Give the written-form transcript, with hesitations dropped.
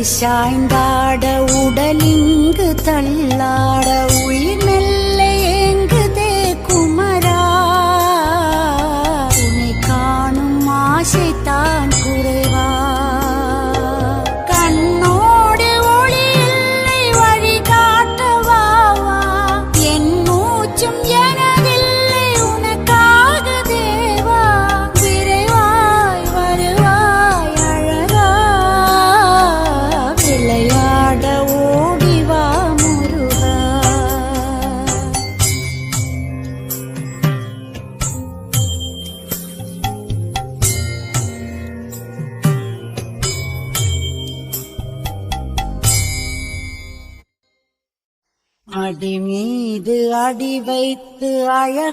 சாய்ந்தாட உடலிங்கு தள்ளாட உயிர் மெல்ல ஏங்குதே குமரா உன்னை காணும் ஆசைத்தான் குறைவா கண்ணோடு ஒளி இல்லை வழி காட்டவாவா என் மூச்சும் எனதில்லை உனக்காக தேவா விரைவாய் வருவாய் அழகா விளையாட ஓடிவா முருகா அடி மீது அடி வைத்து அழ